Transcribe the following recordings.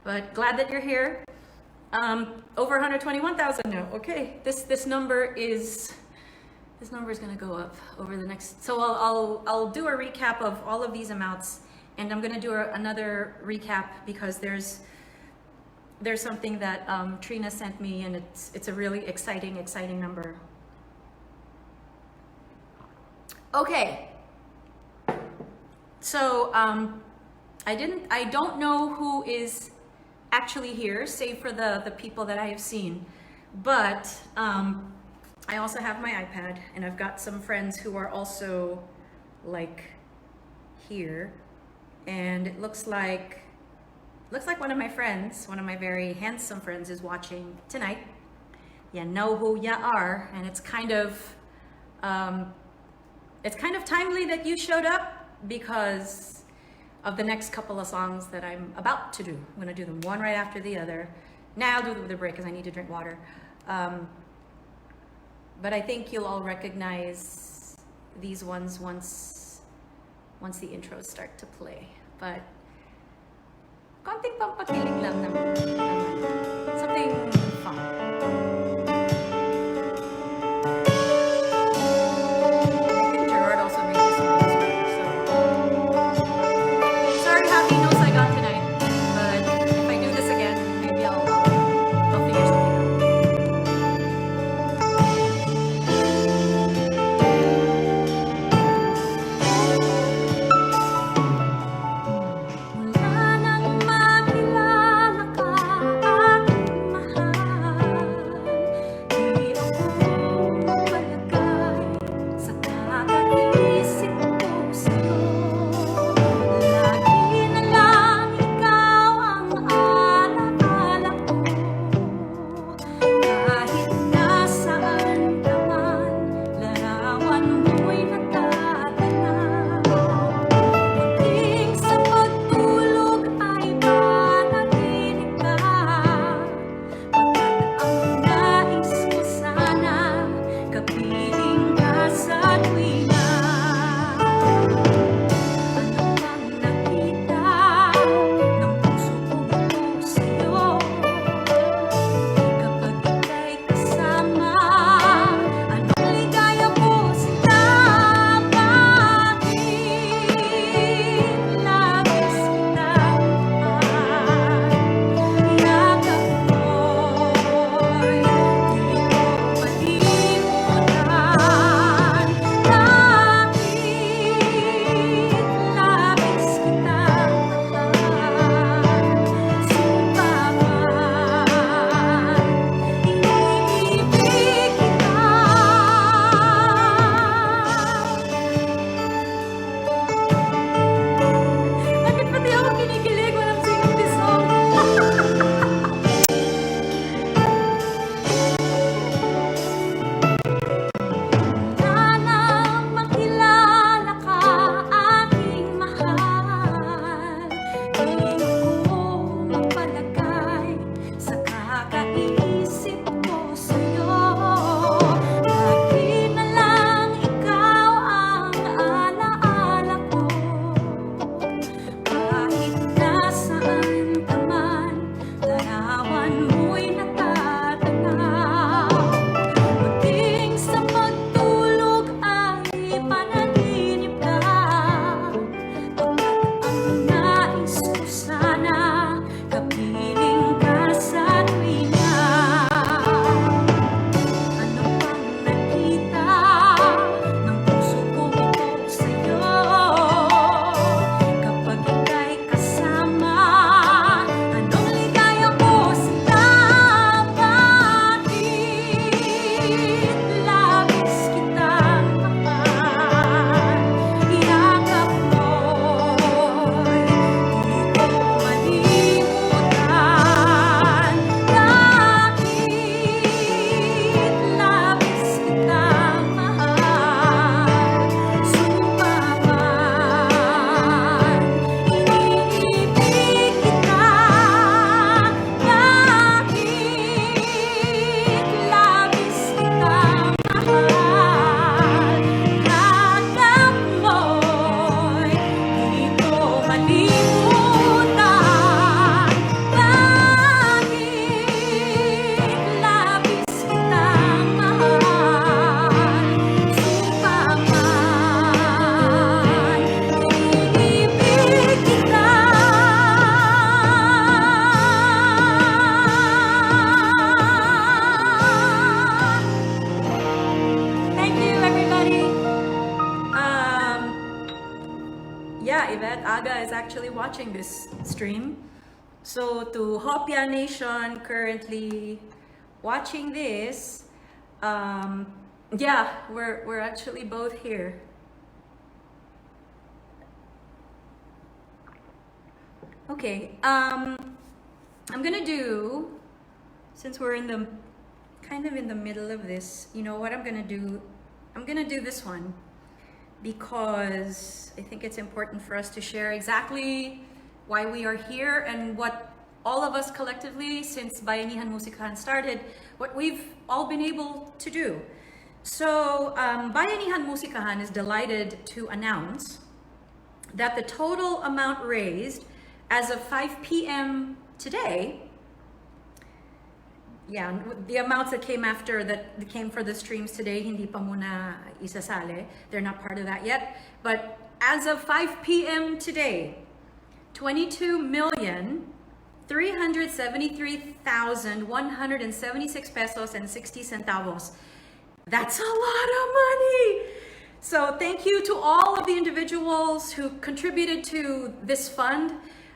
But glad that you're here. Over 121,000 now. Okay, this number is going to go up over the next. So I'll do a recap of all of these amounts, and I'm going to do another recap because there's something that Trina sent me, and it's a really exciting number. Okay. So I don't know who is actually here, save for the people that I have seen, but I also have my iPad, and I've got some friends who are also like here, and it looks like one of my friends, one of my very handsome friends, is watching tonight. You know who ya are, and it's kind of timely that you showed up because of the next couple of songs that I'm about to do. I'm gonna do them one right after the other. Now I'll do them with a break because I need to drink water. But I think you'll all recognize these ones once the intros start to play. But konting pampakilig lang naman. Something fun. yeah, Yvette Aga is actually watching this stream. So to Hopia Nation currently watching this, yeah, we're actually both here. Okay, I'm gonna do, since we're in the kind of in the middle of this, you know what I'm gonna do? I'm gonna do this one because I think it's important for us to share exactly why we are here and what all of us collectively, since Bayanihan Musikahan started, what we've all been able to do. So Bayanihan Musikahan is delighted to announce that the total amount raised as of 5 p.m. today, yeah, the amounts that came after, that came for the streams today, hindi pa muna isasali. They're not part of that yet. But as of 5 p.m. today, 22,373,176 pesos and 60 centavos. That's a lot of money. So thank you to all of the individuals who contributed to this fund.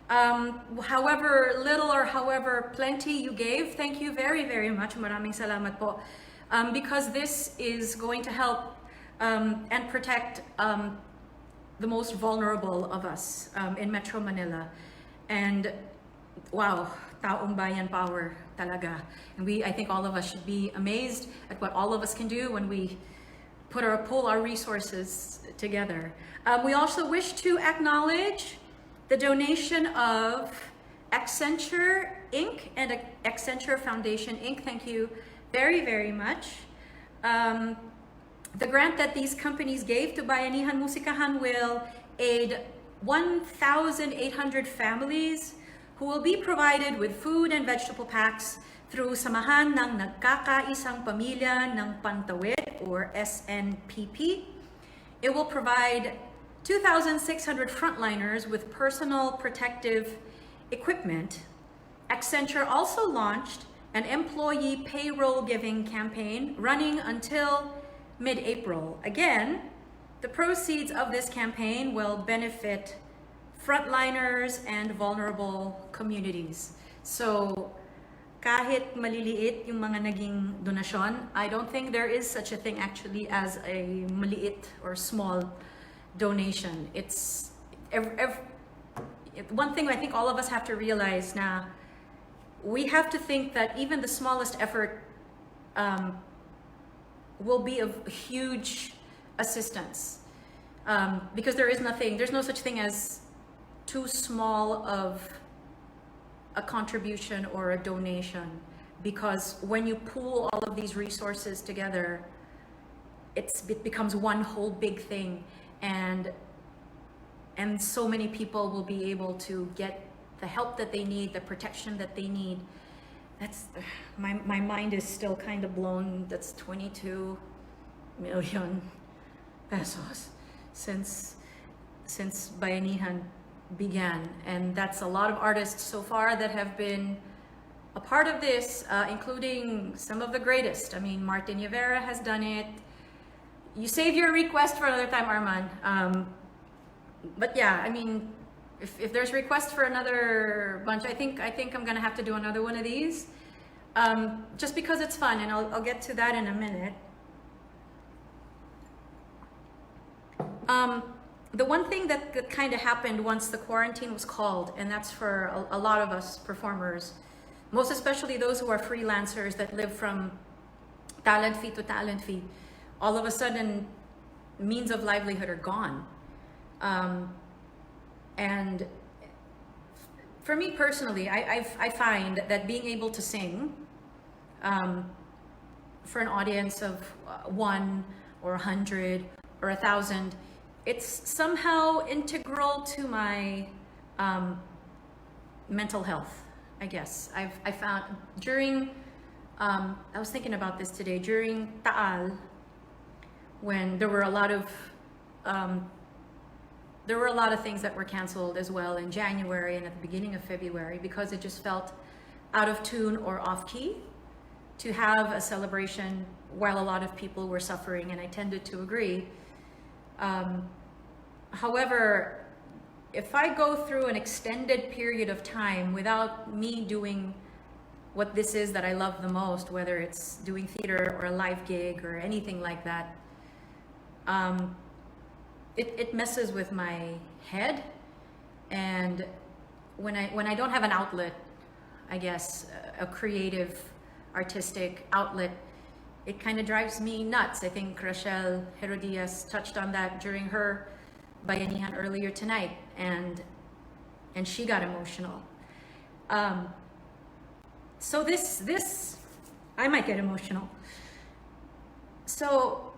However little or however plenty you gave, thank you very, very much. Maraming salamat po. Because this is going to help and protect the most vulnerable of us in Metro Manila. And wow, taong bayan power talaga. And I think all of us should be amazed at what all of us can do when we pull our resources together. We also wish to acknowledge the donation of Accenture Inc. and Accenture Foundation Inc. Thank you very, very much. The grant that these companies gave to Bayanihan Musikahan will aid 1,800 families who will be provided with food and vegetable packs through Samahan ng Nagkakaisang Pamilya ng Pantawid, or SNPP. It will provide 2,600 frontliners with personal protective equipment. Accenture also launched an employee payroll giving campaign running until mid-April. Again, the proceeds of this campaign will benefit frontliners and vulnerable communities. So kahit maliliit yung mga naging donasyon, I don't think there is such a thing actually as a maliit or small donation. It's one thing I think all of us have to realize now. We have to think that even the smallest effort will be of huge assistance, because there's no such thing as too small of a contribution or a donation, because when you pool all of these resources together, it becomes one whole big thing, and so many people will be able to get the help that they need, the protection that they need. That's my mind is still kind of blown. That's 22 million pesos since Bayanihan began, and that's a lot of artists so far that have been a part of this, including some of the greatest. I mean, Martin Rivera has done it. You save your request for another time, Arman. But yeah, I mean, if there's requests for another bunch, I think I'm gonna have to do another one of these, just because it's fun, and I'll get to that in a minute. The one thing that kind of happened once the quarantine was called, and that's for a lot of us performers, most especially those who are freelancers that live from talent fee to talent fee, all of a sudden means of livelihood are gone. And for me personally, I find that being able to sing for an audience of 1 or 100 or 1,000, it's somehow integral to my mental health, I guess. I found during, I was thinking about this today, during Taal, when there were a lot of things that were canceled as well in January and at the beginning of February, because it just felt out of tune or off key to have a celebration while a lot of people were suffering, and I tended to agree. However, if I go through an extended period of time without me doing what this is that I love the most, whether it's doing theater or a live gig or anything like that, it messes with my head. And when I don't have an outlet, I guess, a creative, artistic outlet, it kind of drives me nuts. I think Rachel Herodias touched on that during her Bayanihan earlier tonight, and she got emotional. So this I might get emotional. So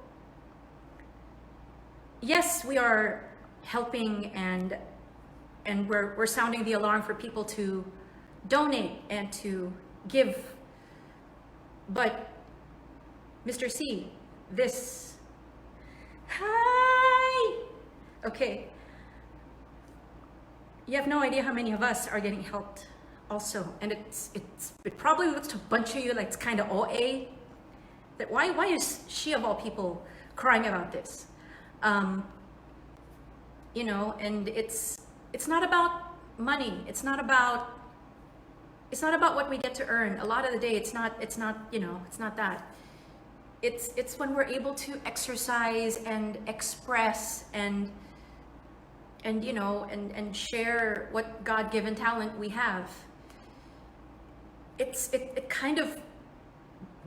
yes, we are helping, and we're sounding the alarm for people to donate and to give. But Mr. C, this, hi, okay. You have no idea how many of us are getting helped also. And it probably looks to a bunch of you like it's kind of OA. That why is she of all people crying about this? You know, and it's not about money. It's not about what we get to earn. A lot of the day, it's not, you know, it's not that. It's when we're able to exercise and express and you know, and share what God-given talent we have. It kind of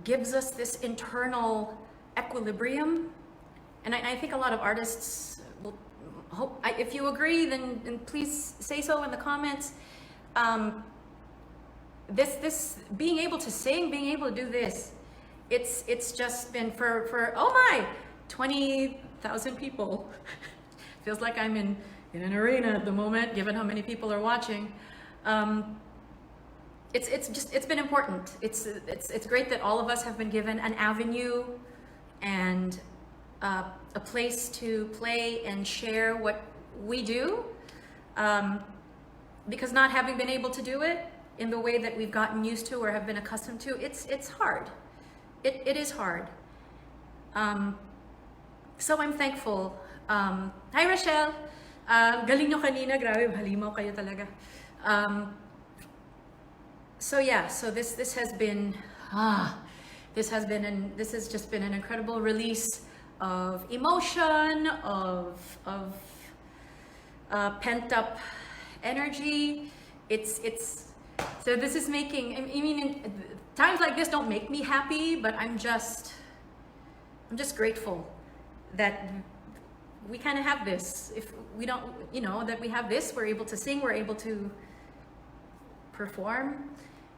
gives us this internal equilibrium. And I think a lot of artists will hope, if you agree, then please say so in the comments. This being able to sing, being able to do this, it's just been for oh my, 20,000 people. Feels like I'm in an arena at the moment, given how many people are watching. It's been important. It's great that all of us have been given an avenue and a place to play and share what we do. Because not having been able to do it in the way that we've gotten used to or have been accustomed to, it's hard. It is hard. So I'm thankful. Hi, Rochelle. Galing nyo kanina, grabe, halimaw kayo talaga. So yeah, so this has just been an incredible release of emotion, of pent up energy. So this is making, I mean, times like this don't make me happy, but I'm just grateful that we kind of have this. If we don't, you know, that we have this, we're able to sing, we're able to perform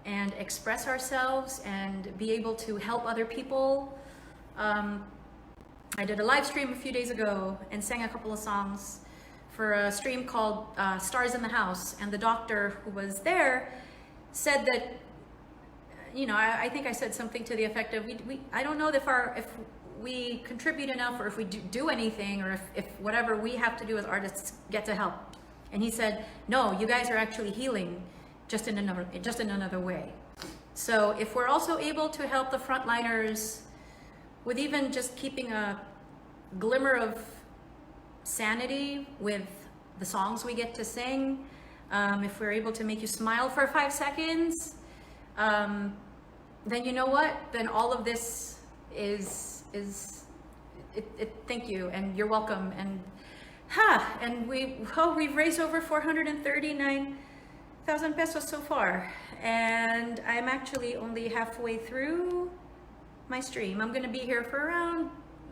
and express ourselves and be able to help other people. I did a live stream a few days ago and sang a couple of songs for a stream called Stars in the House, and the doctor who was there said that, you know, I think I said something to the effect of, I don't know if we contribute enough, or if we do anything, or if whatever we have to do as artists get to help. And he said, no, you guys are actually healing just in another way. So if we're also able to help the frontliners with even just keeping a glimmer of sanity with the songs we get to sing, if we're able to make you smile for 5 seconds, then you know what? Then all of this is thank you, and you're welcome. And we've raised over 439,000 pesos so far, and I'm actually only halfway through my stream. I'm gonna be here for around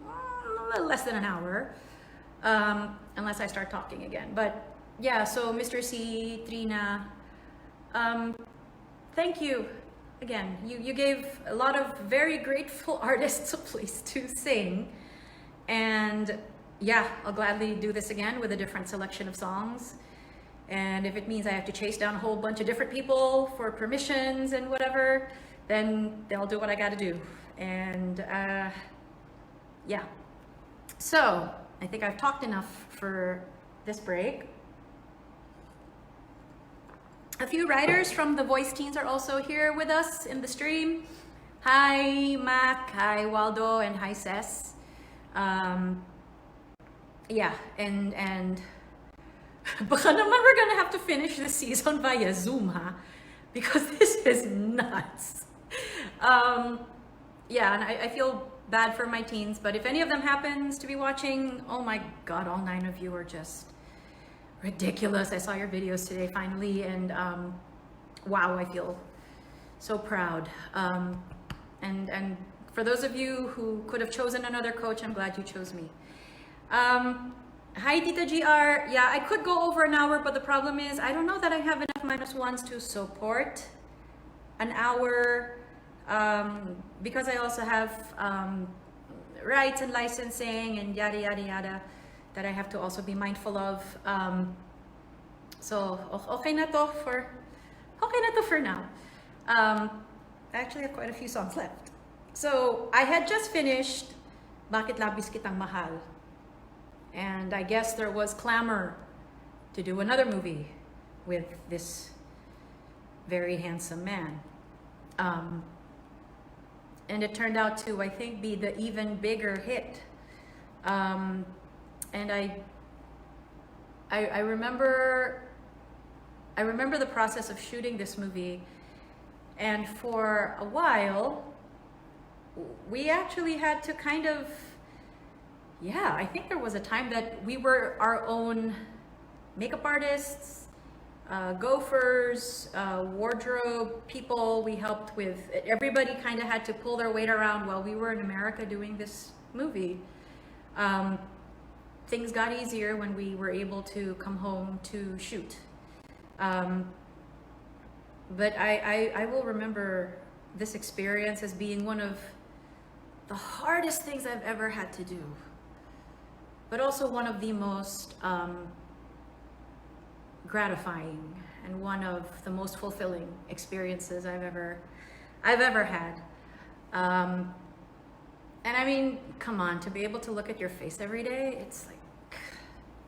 a little less than an hour, unless I start talking again. But yeah, so Mr. C, Trina, thank you again. You gave a lot of very grateful artists a place to sing, and yeah, I'll gladly do this again with a different selection of songs. And if it means I have to chase down a whole bunch of different people for permissions and whatever, then they'll do what I gotta do. And yeah, so I think I've talked enough for this break. A few writers from the Voice Teens are also here with us in the stream. Hi Mac, hi Waldo, and hi Cess. Yeah, and Baka naman we're gonna have to finish the season via Zoom, huh? Because this is nuts. Yeah, and I feel bad for my teens, but if any of them happens to be watching, oh my God, all 9 of you are just ridiculous. I saw your videos today finally, and wow, I feel so proud. And for those of you who could have chosen another coach, I'm glad you chose me. Hi, Tita GR. Yeah, I could go over an hour, but the problem is I don't know that I have enough -1s to support an hour, because I also have rights and licensing and yada, yada, yada that I have to also be mindful of. So, okay na to for now. I actually have quite a few songs left. So, I had just finished Bakit Labis Kitang Mahal. And I guess there was clamor to do another movie with this very handsome man. And it turned out to, I think, be the even bigger hit. And I remember the process of shooting this movie, and for a while, we actually had to kind of, yeah, I think there was a time that we were our own makeup artists, gophers, wardrobe people. We helped with, everybody kind of had to pull their weight around while we were in America doing this movie. Things got easier when we were able to come home to shoot. But I will remember this experience as being one of the hardest things I've ever had to do, but also one of the most gratifying and one of the most fulfilling experiences I've ever had. And I mean, come on, to be able to look at your face every day, it's like,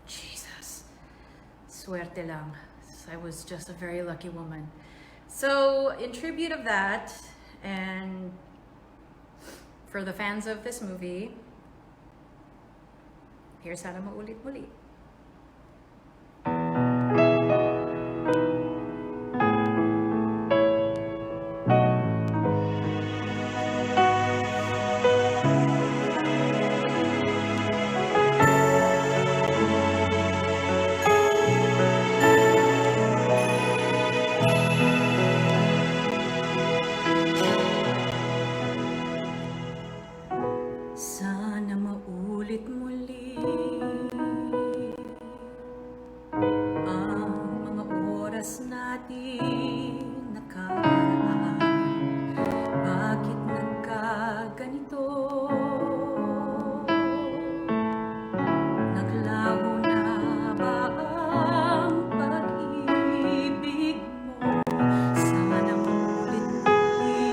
Jesus, suerte lang. I was just a very lucky woman. So in tribute of that, and for the fans of this movie, here's Sana Maulit Muli. Sana maulit muli ang mga oras natin nakaraan. Bakit nagkaganito? Naglaho na ba ang pag-ibig mo? Sana maulit muli.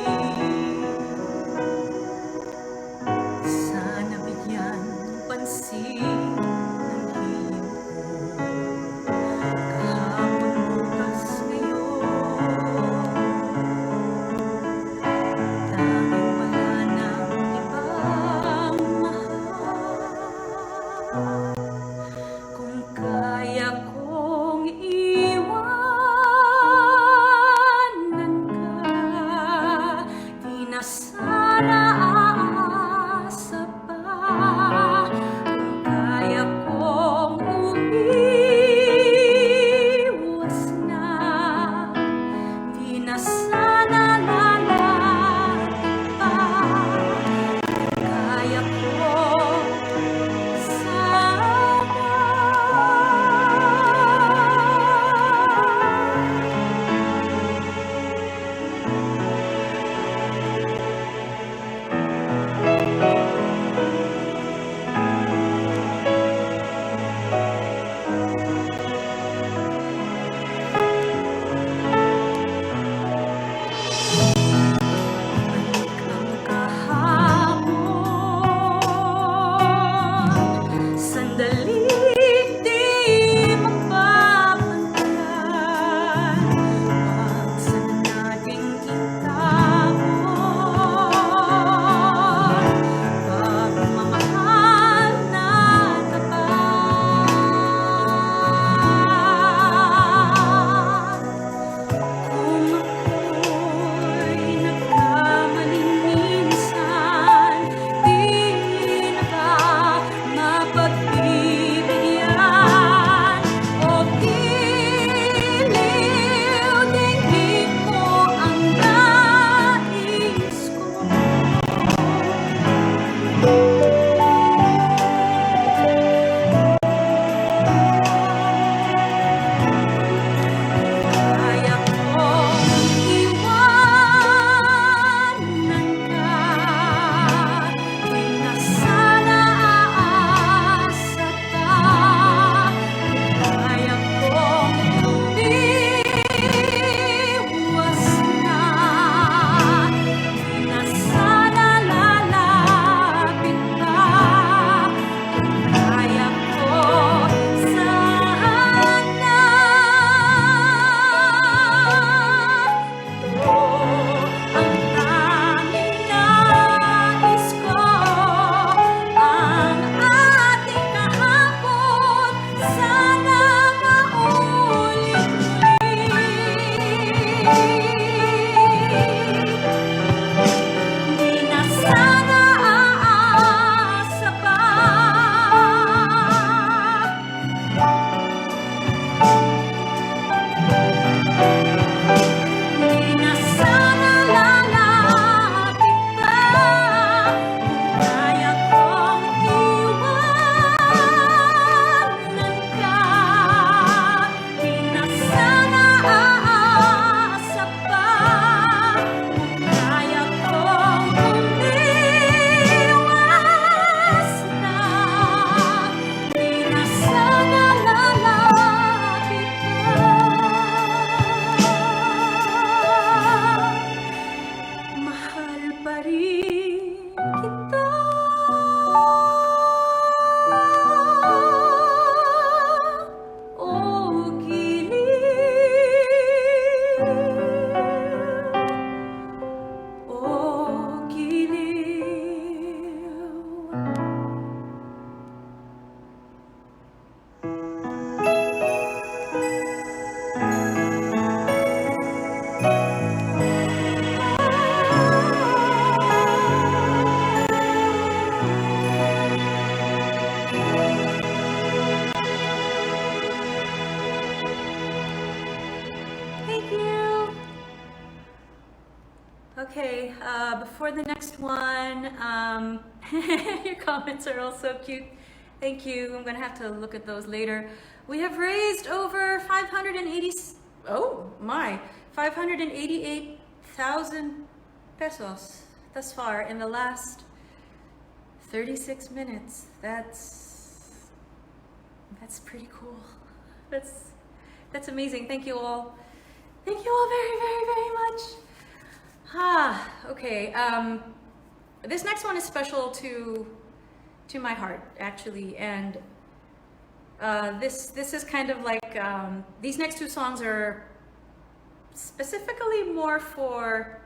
Sana bigyan ng pansin ng hiling ko. Kahapon, bukas, ngayon, tanging wala nang ibang mahal. Kung kaya kong iwanan ka, di na sana aasa pa. Kung kaya kong umiwas na, di na sana lalapit pa. Kaya ko sana Okay, before the next one, your comments are all so cute. Thank you. I'm gonna have to look at those later. We have raised over 588,000 pesos thus far in the last 36 minutes. That's pretty cool. That's amazing. Thank you all. Thank you all very, very, very much. Okay. This next one is special to my heart, actually, and this is kind of like these next two songs are specifically more for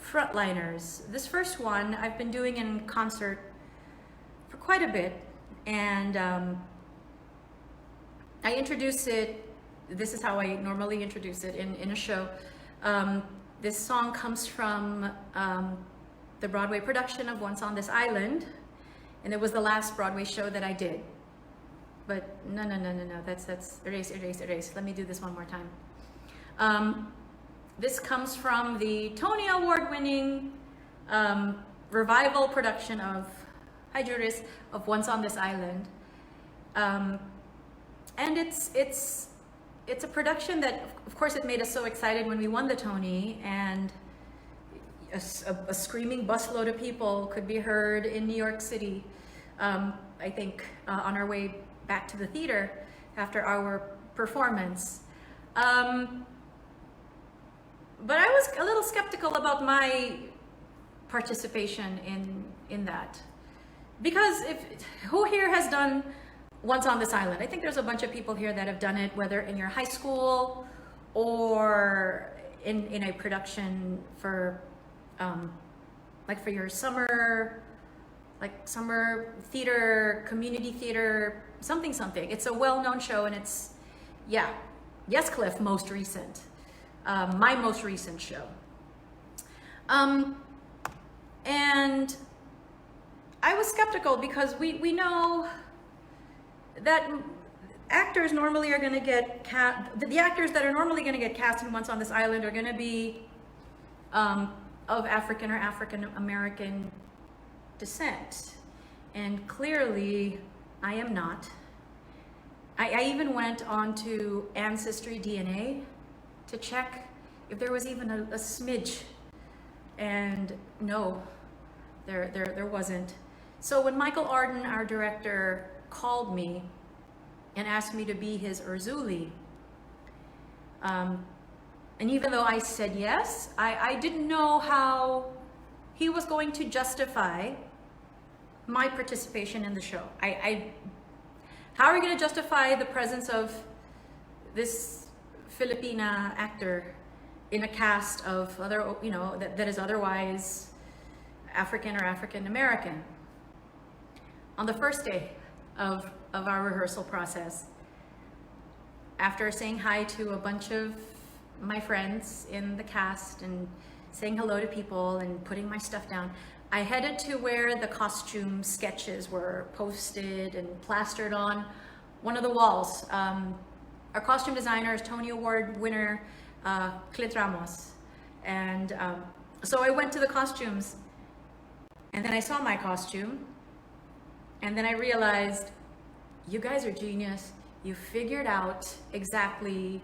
frontliners. This first one I've been doing in concert for quite a bit, and I introduce it. This is how I normally introduce it in a show. This song comes from the Broadway production of Once on This Island, and it was the last Broadway show that I did. But no, that's erase. Let me do this one more time. This comes from the Tony Award-winning revival production of of Once on This Island, and it's a production that, of course, it made us so excited when we won the Tony, and a screaming busload of people could be heard in New York City, I think, on our way back to the theater after our performance. But I was a little skeptical about my participation in that. Because who here has done Once on This Island? I think there's a bunch of people here that have done it, whether in your high school or in a production for like for your summer theater, community theater, something. It's a well-known show, and it's, yeah, Yes Cliff, most recent, my most recent show. And I was skeptical because we know that actors normally are going to get the actors that are normally going to get cast in Once on This Island are going to be of African or African American descent, and clearly I am not. I even went on to Ancestry DNA to check if there was even a smidge, and no, there wasn't. So when Michael Arden, our director, called me and asked me to be his Urzuli, and even though I said yes, I didn't know how he was going to justify my participation in the show. How are we going to justify the presence of this Filipina actor in a cast of other, that is otherwise African or African American? On the first day of our rehearsal process, after saying hi to a bunch of my friends in the cast and saying hello to people and putting my stuff down, I headed to where the costume sketches were posted and plastered on one of the walls. Our costume designer is Tony Award winner Clit Ramos, and so I went to the costumes, and then I saw my costume, and then I realized, you guys are genius. You figured out exactly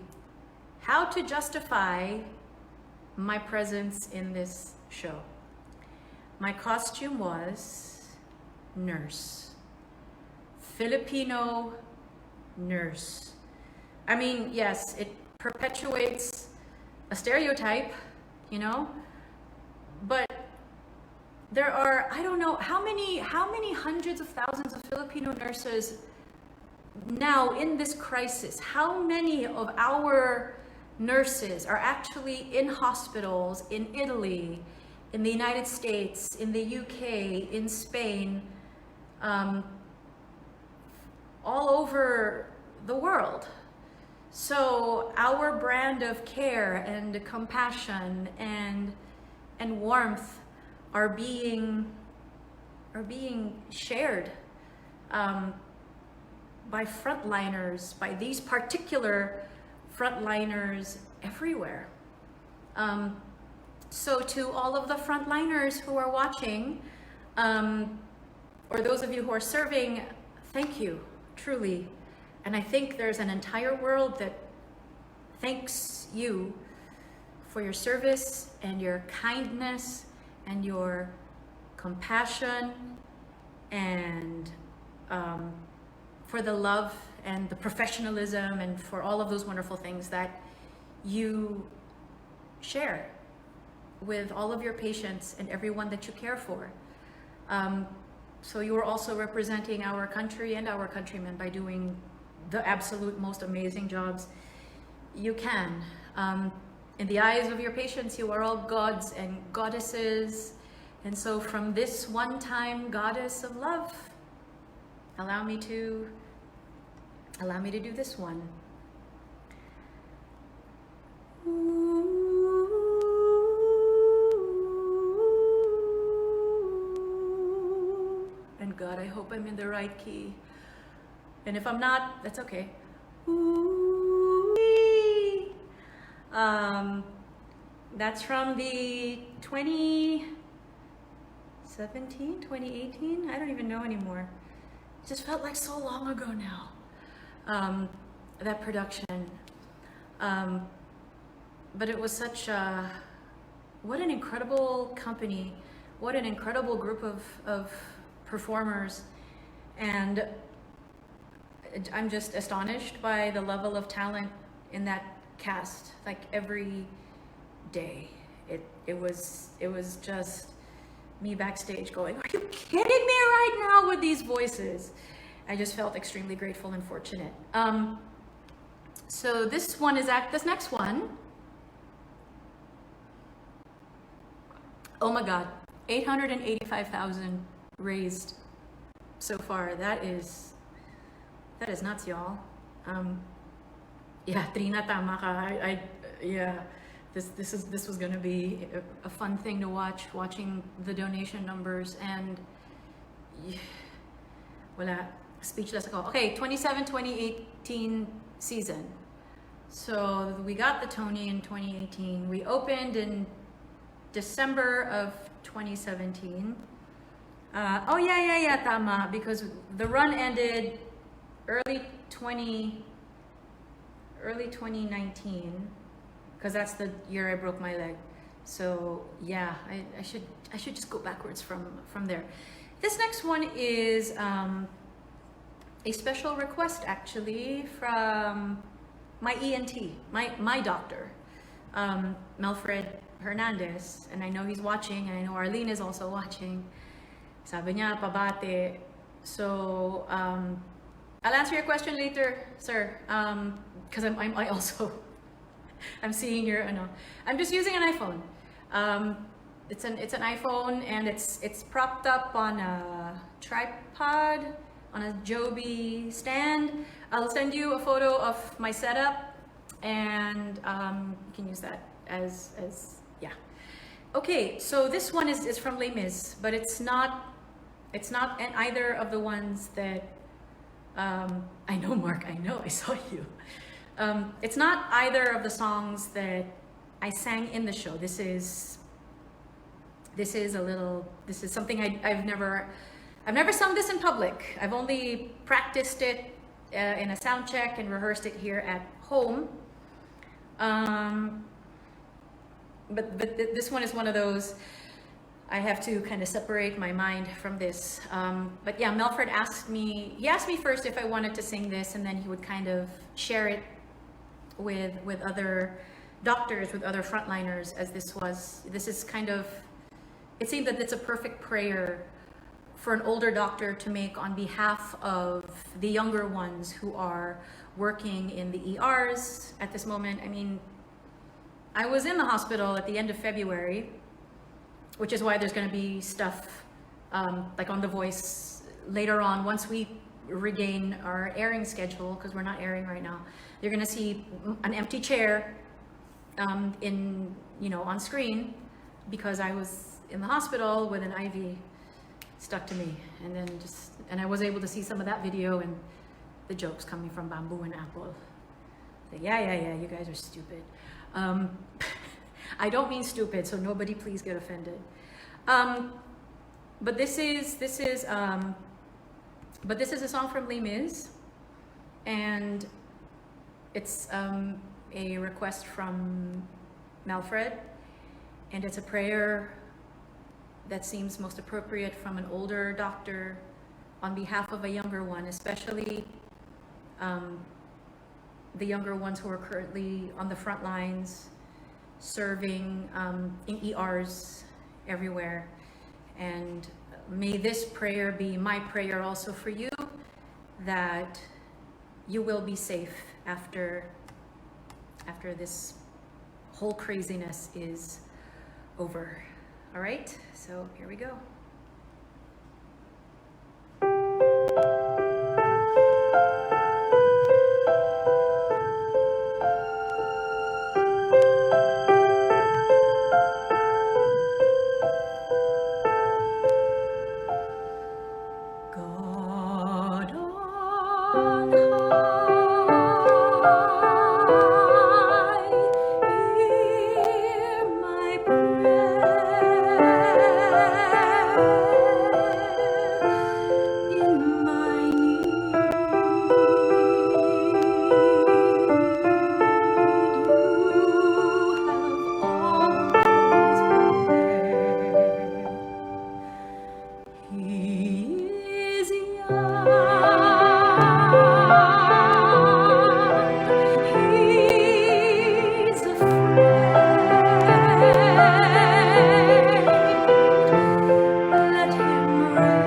how to justify my presence in this show. My costume was nurse. Filipino nurse. I mean, yes, it perpetuates a stereotype, but there are, I don't know, how many hundreds of thousands of Filipino nurses now in this crisis. How many of our nurses are actually in hospitals in Italy, in the United States, in the UK, in Spain, all over the world? So our brand of care and compassion and warmth are being shared by frontliners, by these particular frontliners everywhere. So to all of the frontliners who are watching, or those of you who are serving, thank you, truly. And I think there's an entire world that thanks you for your service and your kindness and your compassion and for the love and the professionalism and for all of those wonderful things that you share with all of your patients and everyone that you care for. So you are also representing our country and our countrymen by doing the absolute most amazing jobs you can. In the eyes of your patients, you are all gods and goddesses. And so from this one-time goddess of love, allow me to do this one. And God, I hope I'm in the right key. And if I'm not, that's okay. That's from the 2017, 2018? I don't even know anymore. It just felt like so long ago now, that production. But it was such a, what an incredible company, what an incredible group of performers. And I'm just astonished by the level of talent in that cast. Like every day, it was just me backstage going, are you kidding me right now with these voices? I just felt extremely grateful and fortunate. So this one is this next one. Oh my God, 885,000 raised so far. That is nuts, y'all. Yeah, Trina, tama ka. Yeah, this was gonna be a fun thing to watching the donation numbers, and wala, speechless ako. Okay, 2018 season. So we got the Tony in 2018. We opened in December of 2017. Oh yeah, tama, because the run ended early 2019, because that's the year I broke my leg. So yeah, I should just go backwards from there. This next one is a special request actually from my ENT, my doctor, Melfred Hernandez, and I know he's watching, and I know Arlene is also watching. Sabi niya, pabate. So I'll answer your question later, sir, because I'm seeing your, I'm just using an iPhone. It's an iPhone, and it's propped up on a tripod, on a Joby stand. I'll send you a photo of my setup, and you can use that as yeah. Okay, so this one is from Les Mis, but it's not in either of the ones that I know, Mark, I know, I saw you. It's not either of the songs that I sang in the show. This is something I've never sung this in public. I've only practiced it in a sound check and rehearsed it here at home. But this one is one of those, I have to kind of separate my mind from this. But yeah, Melfred asked me first if I wanted to sing this, and then he would kind of share it with other doctors, with other frontliners, as this is kind of, it seemed that it's a perfect prayer for an older doctor to make on behalf of the younger ones who are working in the ERs at this moment. I mean, I was in the hospital at the end of February, which is why there's going to be stuff like on The Voice later on once we regain our airing schedule, because we're not airing right now. You're going to see an empty chair on screen, because I was in the hospital with an IV stuck to me, and I was able to see some of that video and the jokes coming from Bamboo and Apple. So yeah, you guys are stupid. I don't mean stupid, so nobody please get offended. But this is a song from Les Mis, and it's a request from Malfred, and it's a prayer that seems most appropriate from an older doctor on behalf of a younger one, especially the younger ones who are currently on the front lines, serving in ERs everywhere. And may this prayer be my prayer also for you, that you will be safe after this whole craziness is over. All right, so here we go. God on high, hear my prayer in my need. You have always been there. He is young, he's afraid. Let him rest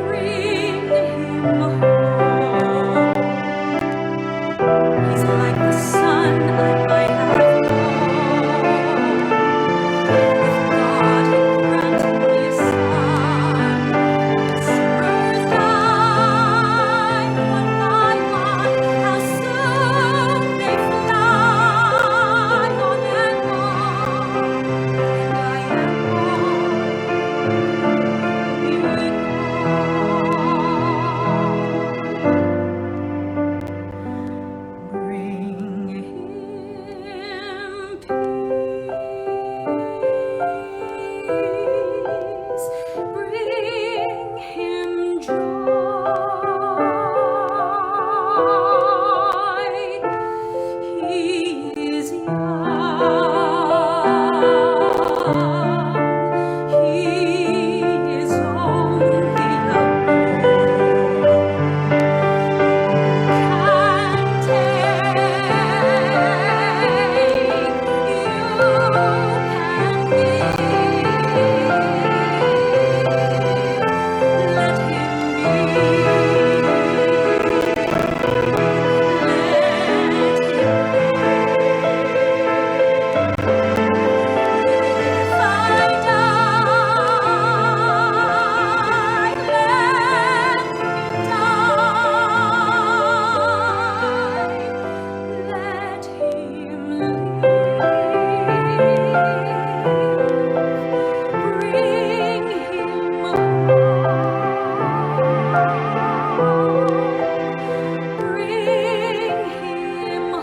bring him home. He's like the sun I might have known. If God had granted me a son, summers die one by one. How soon they fly on and I am bring him peace, bring him joy. He is young, he is only a can let him if I die, let me die. Let him bring him home, bring him home, bring him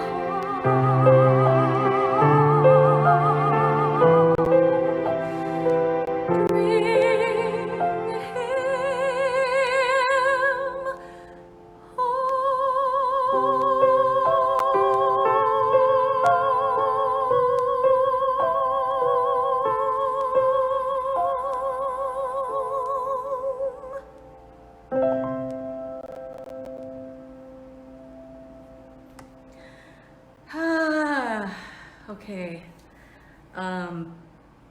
okay.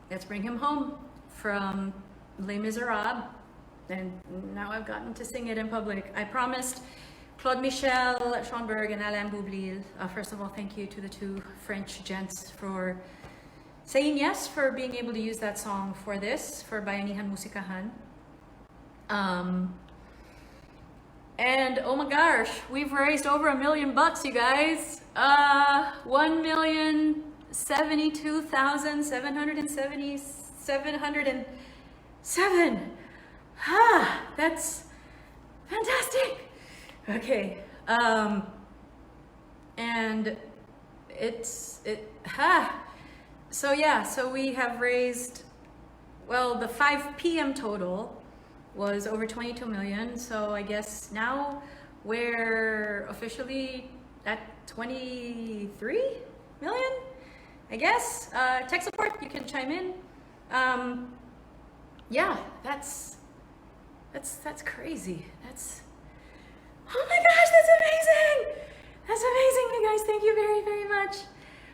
Let's bring him home from Les Miserables. And now I've gotten to sing it in public. I promised Claude Michel, Schoenberg, and Alain Boublil. First of all, thank you to the two French gents for saying yes, for being able to use that song for this, for Bayanihan Musikahan. And oh my gosh, we've raised over $1 million, you guys. 1,072,777. That's fantastic. Okay. And so yeah, so we have raised, well, the 5 p.m. total was over 22 million. So I guess now we're officially at 23 million, I guess. Tech support, you can chime in. Yeah, that's crazy. Oh my gosh, that's amazing. That's amazing, you guys. Thank you very, very much.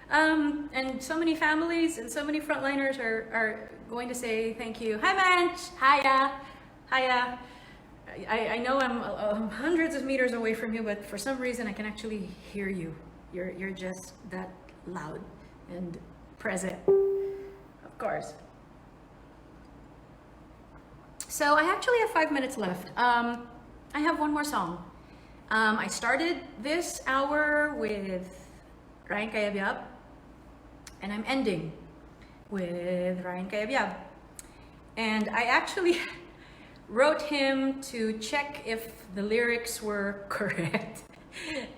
And so many families and so many frontliners are going to say thank you. Hi, Manch. Hiya. Hiya. I know I'm hundreds of meters away from you, but for some reason I can actually hear you. You're just that loud and present. Of course. So I actually have 5 minutes left. I have one more song. I started this hour with Ryan Cayabyab, and I'm ending with Ryan Cayabyab. And I actually wrote him to check if the lyrics were correct,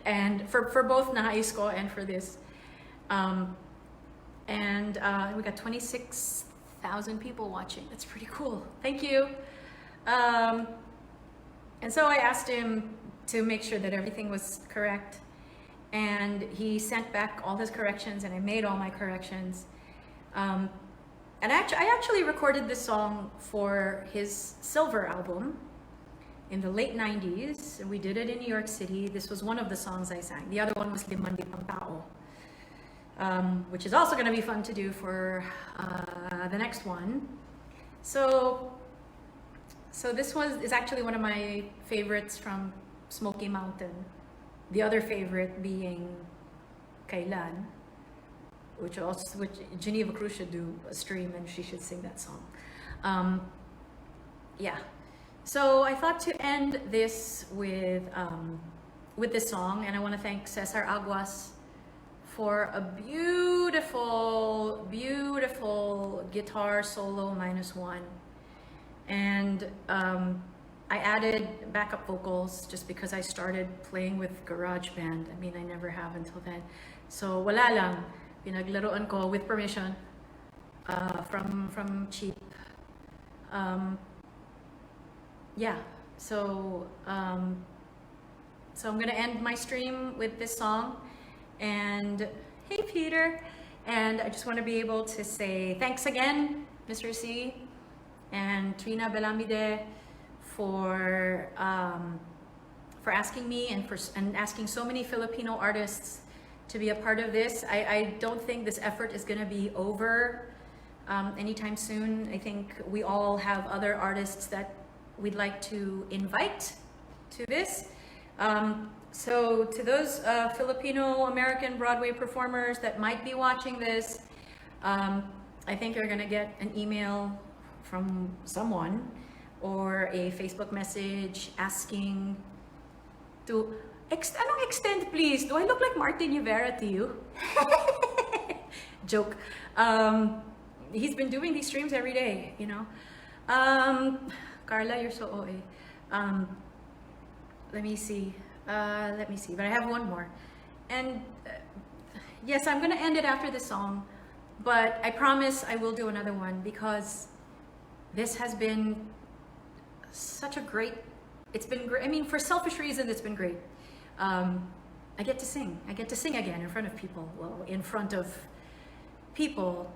and for both Nahais Ko and for this. And we got 26,000 people watching. That's pretty cool. Thank you. And so I asked him to make sure that everything was correct, and he sent back all his corrections, and I made all my corrections. And I actually recorded this song for his Silver album in the late 90s, and we did it in New York City. This was one of the songs I sang. The other one was Limang Di Pang Tao, which is also going to be fun to do for the next one. So this is actually one of my favorites from Smoky Mountain. The other favorite being Kailan, which Geneva Cruz should do a stream, and she should sing that song. Yeah. So I thought to end this with this song, and I want to thank Cesar Aguas for a beautiful, beautiful guitar solo -1. And I added backup vocals just because I started playing with GarageBand. I mean, I never have until then. So wala lang, pinaglaruan ko with permission from Cheap. Yeah, so I'm gonna end my stream with this song. And hey, Peter. And I just want to be able to say thanks again, Mr. C and Trina Belamide, for asking me and asking so many Filipino artists to be a part of this. I don't think this effort is going to be over anytime soon. I think we all have other artists that we'd like to invite to this. So to those Filipino American Broadway performers that might be watching this, I think you're going to get an email from someone or a Facebook message asking to anong extend, please? Do I look like Martin Rivera to you? Joke. He's been doing these streams every day, you know. Carla, you're so OA. Let me see, but I have one more. And yes, I'm gonna end it after this song, but I promise I will do another one, because this has been such a great, it's been great. I mean, for selfish reasons, it's been great. I get to sing again in front of people, in front of people.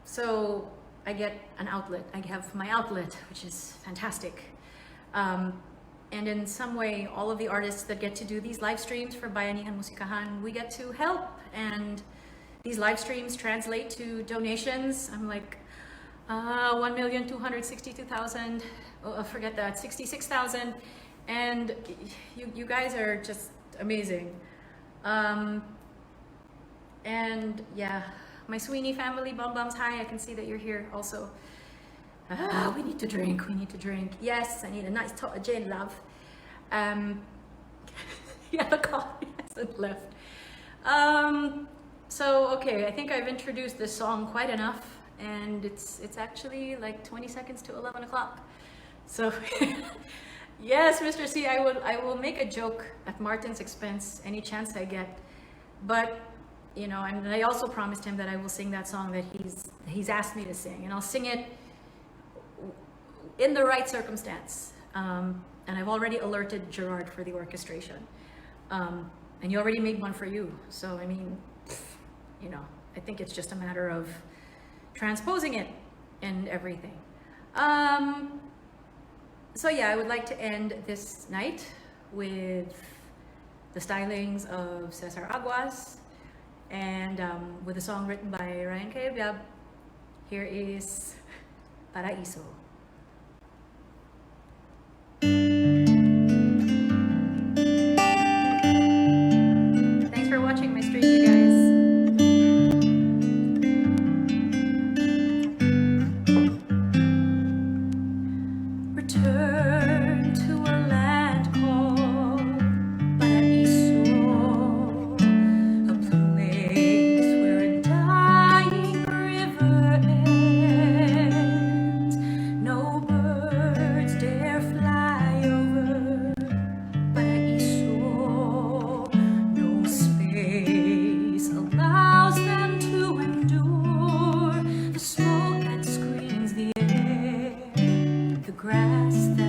So I get an outlet. I have my outlet, which is fantastic. And in some way, all of the artists that get to do these live streams for Bayanihan Musikahan, we get to help. And these live streams translate to donations. I'm like, 1,262,000. Oh, forget that, 66,000. And you guys are just amazing. And yeah, my Sweeney family, Bum Bums, hi, I can see that you're here also. We need to drink. We need to drink. Yes, I need a nice tot of gin, love. Yeah, the coffee hasn't left. So okay, I think I've introduced this song quite enough, and it's actually like 20 seconds to 11 o'clock. So yes, Mr. C, I will make a joke at Martin's expense any chance I get, but you know, and I also promised him that I will sing that song that he's asked me to sing, and I'll sing it in the right circumstance. And I've already alerted Gerard for the orchestration. And he already made one for you. So, I mean, you know, I think it's just a matter of transposing it and everything. So yeah, I would like to end this night with the stylings of Cesar Aguas and with a song written by Ryan Cayabyab. Here is Paraiso. Thanks for watching my stream, you guys. Return to a land called Paraiso, a place where a dying river ends. No birds dare fly over Paraiso. No space allows them to endure the smoke that screens the air, the grass that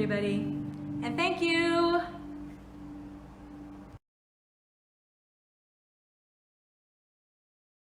everybody. And thank you.